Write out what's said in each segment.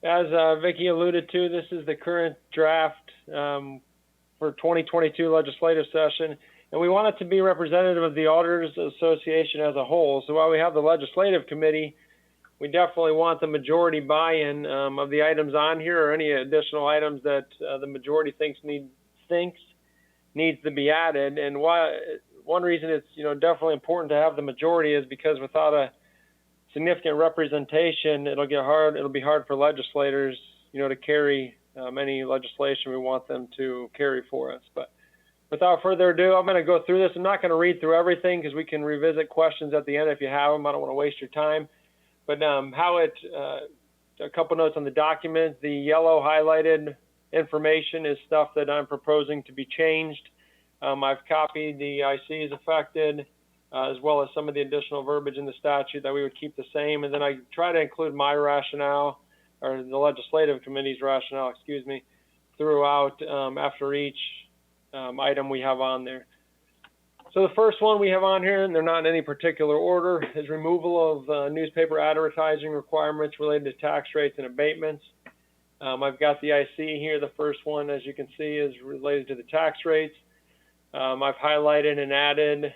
as Vicki alluded to, this is the current draft for 2022 legislative session, and we want it to be representative of the Auditors Association as a whole. So while we have the legislative committee, we definitely want the majority buy-in of the items on here, or any additional items that the majority thinks needs to be added. And one reason it's definitely important to have the majority is because without a significant representation, it'll be hard for legislators to carry any legislation we want them to carry for us. But without further ado, I'm going to go through this. I'm not going to read through everything because we can revisit questions at the end if you have them. I don't want to waste your time. But a couple notes on the document. The yellow highlighted information is stuff that I'm proposing to be changed. I've copied the ICs affected, as well as some of the additional verbiage in the statute that we would keep the same. And then I try to include my rationale, or the legislative committee's rationale, throughout after each item we have on there. So the first one we have on here, and they're not in any particular order, is removal of newspaper advertising requirements related to tax rates and abatements. I've got the IC here. The first one, as you can see, is related to the tax rates. I've highlighted and added,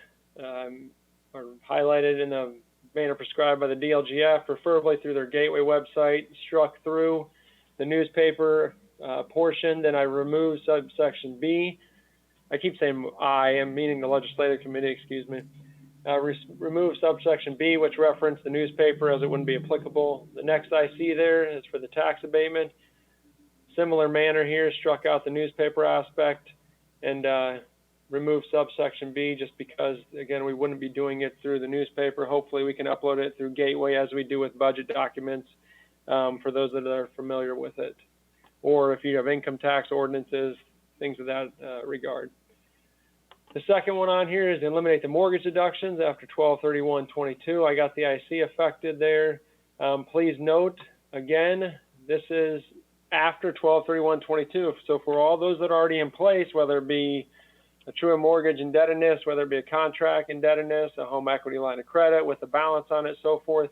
or highlighted in the manner prescribed by the DLGF, preferably through their gateway website, struck through the newspaper portion. Then I removed subsection B. I keep saying I am meaning the legislative committee, excuse me. Remove subsection B, which referenced the newspaper as it wouldn't be applicable. The next I see there is for the tax abatement. Similar manner here, struck out the newspaper aspect and remove subsection B just because, again, we wouldn't be doing it through the newspaper. Hopefully we can upload it through Gateway as we do with budget documents for those that are familiar with it. Or if you have income tax ordinances, things of that regard. The second one on here is eliminate the mortgage deductions after 12/31/22. I got the IC affected there. Please note, again, this is after 12/31/22. So for all those that are already in place, whether it be a true mortgage indebtedness, whether it be a contract indebtedness, a home equity line of credit with a balance on it, so forth,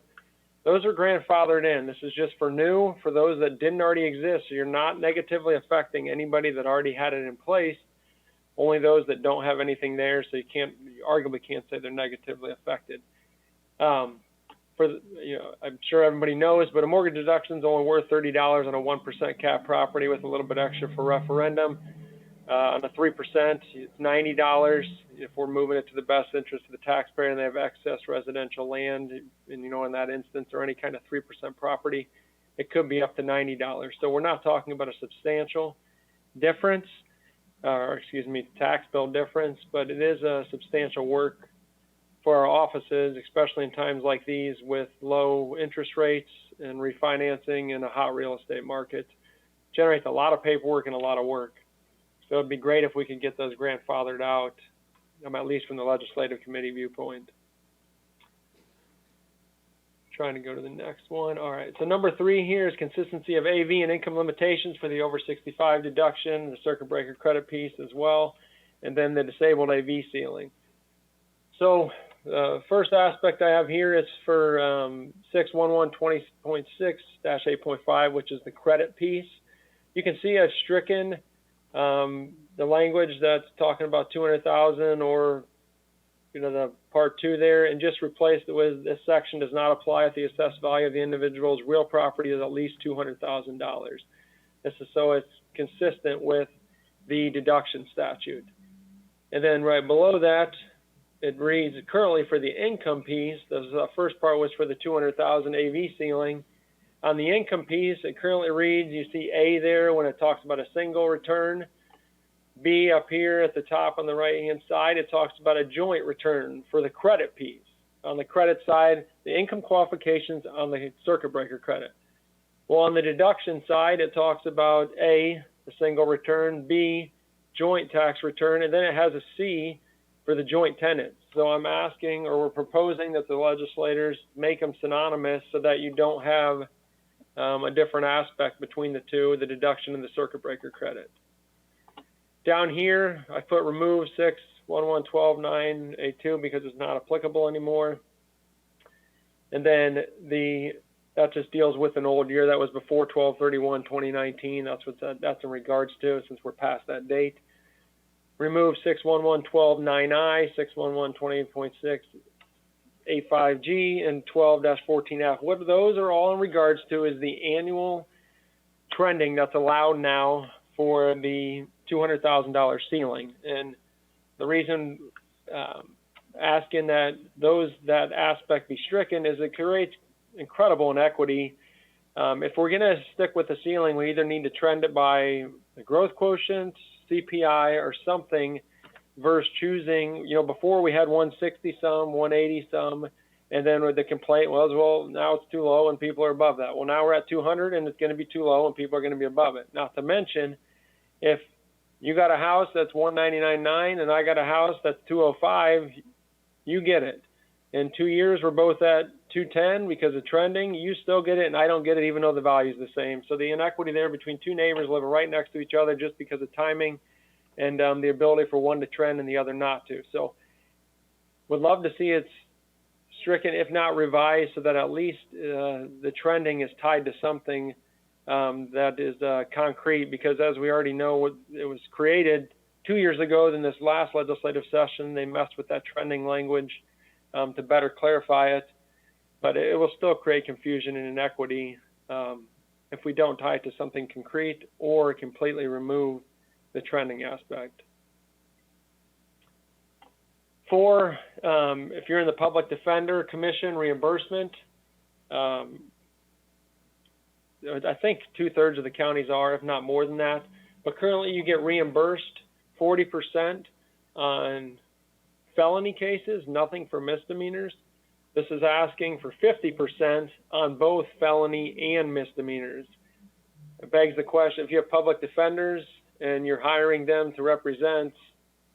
those are grandfathered in. This is just for new, for those that didn't already exist. So you're not negatively affecting anybody that already had it in place, only those that don't have anything there. So you arguably can't say they're negatively affected. I'm sure everybody knows, but a mortgage deduction is only worth $30 on a 1% cap property with a little bit extra for referendum. On a 3%, it's $90 if we're moving it to the best interest of the taxpayer and they have excess residential land, and in that instance, or any kind of 3% property, it could be up to $90. So we're not talking about a substantial difference, tax bill difference, but it is a substantial work for our offices, especially in times like these with low interest rates and refinancing in a hot real estate market. It generates a lot of paperwork and a lot of work. So it'd be great if we could get those grandfathered out, at least from the legislative committee viewpoint. Trying to go to the next one. All right, so number 3 here is consistency of AV and income limitations for the over 65 deduction, the circuit breaker credit piece as well, and then the disabled AV ceiling. So first aspect I have here is for 61120.6-8.5, which is the credit piece. You can see I've stricken the language that's talking about 200,000 or the part 2 there, and just replaced it with this section does not apply if the assessed value of the individual's real property is at least $200,000. This is so it's consistent with the deduction statute. And then right below that, it reads currently for the income piece. The first part was for the 200,000 AV ceiling. On the income piece, it currently reads, you see A there when it talks about a single return. B up here at the top on the right-hand side, it talks about a joint return for the credit piece. On the credit side, the income qualifications on the circuit breaker credit. Well, on the deduction side, it talks about A, the single return, B, joint tax return, and then it has a C for the joint tenants. So I'm asking, or we're proposing that the legislators make them synonymous so that you don't have a different aspect between the two, the deduction and the circuit breaker credit. Down here, I put remove 61112.982 because it's not applicable anymore. And then the that just deals with an old year. That was before 12/31/2019. That's what that's in regards to, since we're past that date. Remove 611.12.9I, 611.28.6, 85G, and 12-14F. What those are all in regards to is the annual trending that's allowed now for the $200,000 ceiling. And the reason asking that that aspect be stricken is it creates incredible inequity. If we're going to stick with the ceiling, we either need to trend it by the growth quotient, CPI, or something, versus choosing, before we had 160 some, 180 some, and then with the complaint was, well, now it's too low and people are above that. Well, now we're at 200 and it's going to be too low and people are going to be above it. Not to mention, if you got a house that's 199.9 and I got a house that's 205, you get it. In 2 years, we're both at 210 because of trending. You still get it, and I don't get it, even though the value is the same. So the inequity there between two neighbors living right next to each other just because of timing and the ability for one to trend and the other not to. So would love to see it stricken, if not revised, so that at least the trending is tied to something that is concrete, because as we already know, it was created 2 years ago in this last legislative session. They messed with that trending language to better clarify it, but it will still create confusion and inequity if we don't tie it to something concrete or completely remove the trending aspect. 4, if you're in the Public Defender Commission reimbursement, I think 2/3 of the counties are, if not more than that, but currently you get reimbursed 40% on felony cases, nothing for misdemeanors. This is asking for 50% on both felony and misdemeanors. It begs the question, if you have public defenders and you're hiring them to represent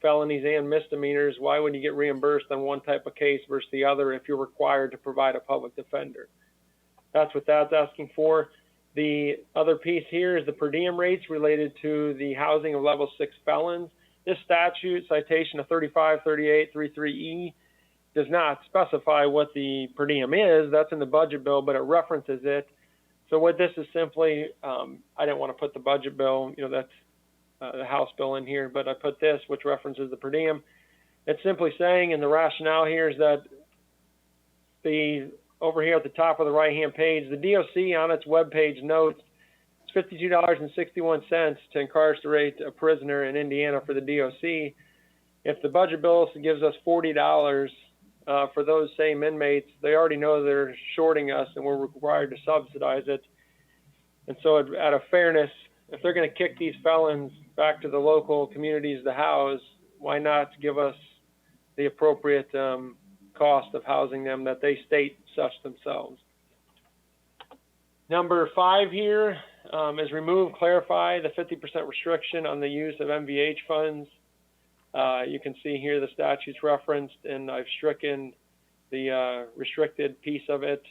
felonies and misdemeanors, why would you get reimbursed on one type of case versus the other if you're required to provide a public defender? That's what that's asking for. The other piece here is the per diem rates related to the housing of level 6 felons. This statute, citation of 3538.33E, does not specify what the per diem is. That's in the budget bill, but it references it. So what this is simply, I didn't want to put the budget bill, that's the House bill in here, but I put this, which references the per diem. It's simply saying, and the rationale here is that over here at the top of the right-hand page, the DOC on its webpage notes it's $52.61 to incarcerate a prisoner in Indiana for the DOC. If the budget bill gives us $40 for those same inmates, they already know they're shorting us and we're required to subsidize it. And so out of fairness, if they're going to kick these felons back to the local communities to house, why not give us the appropriate cost of housing them that they state such themselves? Number 5 here is remove, clarify the 50% restriction on the use of MVH funds. You can see here the statute's referenced, and I've stricken the restricted piece of it.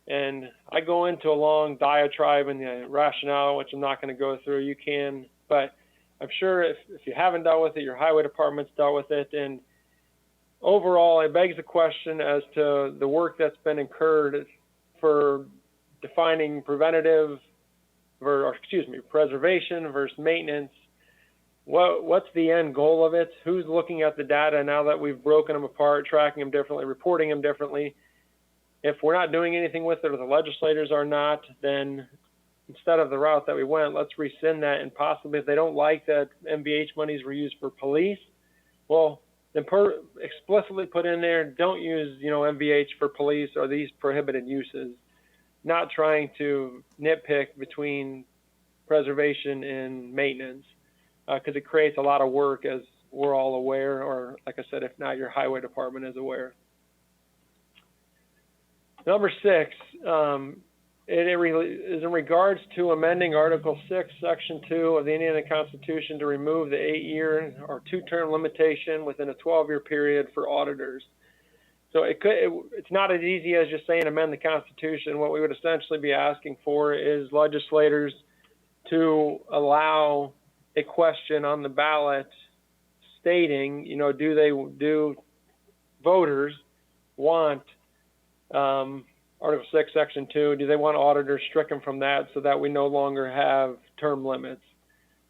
And I go into a long diatribe and the rationale, which I'm not going to go through. You can, but I'm sure if you haven't dealt with it, your highway department's dealt with it. And overall, it begs the question as to the work that's been incurred for defining preservation versus maintenance. What's the end goal of it? Who's looking at the data now that we've broken them apart, tracking them differently, reporting them differently? If we're not doing anything with it, or the legislators are not, then instead of the route that we went, let's rescind that, and possibly if they don't like that MVH monies were used for police, well, then explicitly put in there, don't use MVH for police or these prohibited uses. Not trying to nitpick between preservation and maintenance, because it creates a lot of work, as we're all aware, or like I said, if not, your highway department is aware. Number 6, it is in regards to amending Article 6, Section 2 of the Indiana Constitution to remove the 8-year or 2-term limitation within a 12-year period for auditors. So it's not as easy as just saying amend the Constitution. What we would essentially be asking for is legislators to allow a question on the ballot stating, do voters want Article 6, Section 2, do they want auditors stricken from that so that we no longer have term limits?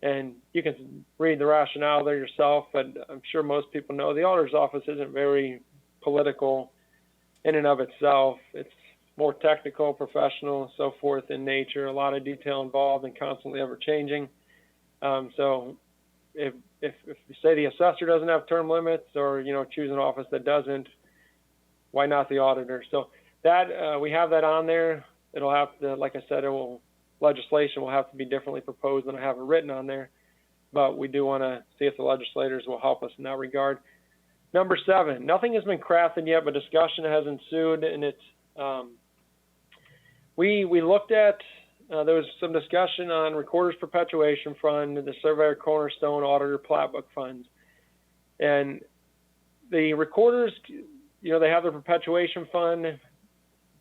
And you can read the rationale there yourself, but I'm sure most people know the auditor's office isn't very political in and of itself. It's more technical, professional, so forth in nature, a lot of detail involved and constantly ever changing. So if you say the assessor doesn't have term limits, or choose an office that doesn't, why not the auditor? So that we have that on there. It'll have to, like I said, legislation will have to be differently proposed than I have it written on there, but we do want to see if the legislators will help us in that regard. Number 7, nothing has been crafted yet, but discussion has ensued, and it's we looked at there was some discussion on Recorder's Perpetuation Fund, the Surveyor Cornerstone Auditor Plat Book funds, and the recorders, they have their perpetuation fund.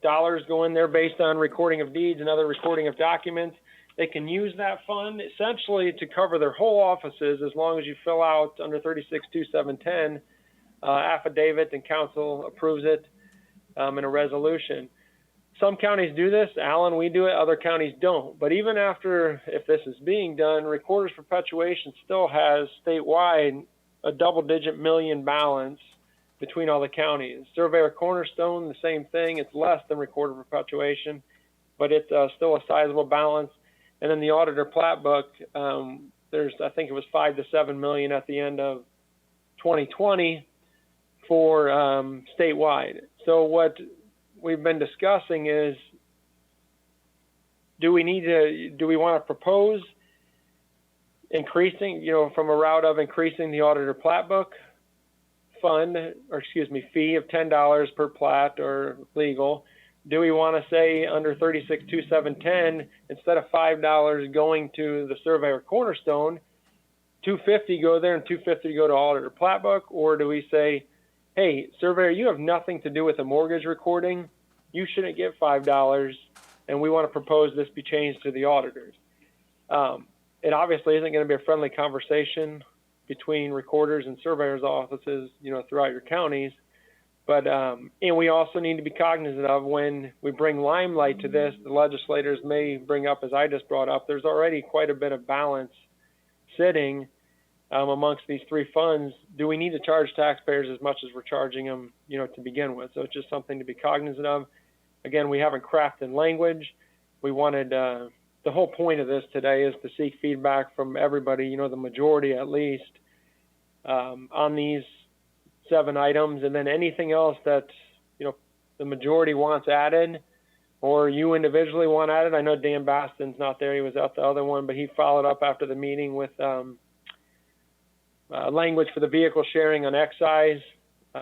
Dollars go in there based on recording of deeds and other recording of documents. They can use that fund essentially to cover their whole offices as long as you fill out under 36-2710 affidavit and council approves it in a resolution. Some counties do this. Allen, we do it. Other counties don't. But even after, if this is being done, Recorder's Perpetuation still has statewide a double-digit million balance between all the counties. Surveyor Cornerstone, the same thing. It's less than Recorder Perpetuation, but it's still a sizable balance. And then the Auditor Plat Book, there's, I think it was 5 to 7 million at the end of 2020 for statewide. So what we've been discussing is, do we want to propose increasing, from a route of increasing the Auditor Plat Book fee of $10 per plat or legal? Do we want to say under 36-2710, instead of $5 going to the Surveyor Cornerstone, $250 go there and $250 go to Auditor Plat Book? Or do we say, hey, Surveyor, you have nothing to do with the mortgage recording. You shouldn't get $5, and we want to propose this be changed to the auditors. It obviously isn't going to be a friendly conversation between recorders and surveyors' offices, throughout your counties. But and we also need to be cognizant of, when we bring limelight to this, the legislators may bring up, as I just brought up, there's already quite a bit of balance sitting amongst these three funds. Do we need to charge taxpayers as much as we're charging them, to begin with? So it's just something to be cognizant of. Again, we haven't crafted language. We wanted, the whole point of this today is to seek feedback from everybody, the majority at least, on these 7 items, and then anything else that, the majority wants added, or you individually want added. I know Dan Baston's not there. He was at the other one, but he followed up after the meeting with language for the vehicle sharing on excise,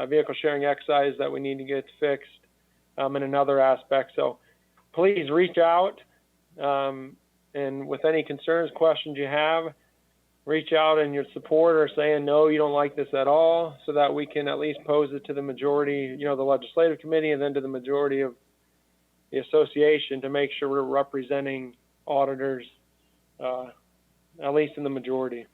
vehicle sharing excise that we need to get fixed in another aspect. So please reach out, and with any concerns, questions you have, reach out in your support, or saying, no, you don't like this at all, so that we can at least pose it to the majority, the legislative committee, and then to the majority of the association, to make sure we're representing auditors, at least in the majority.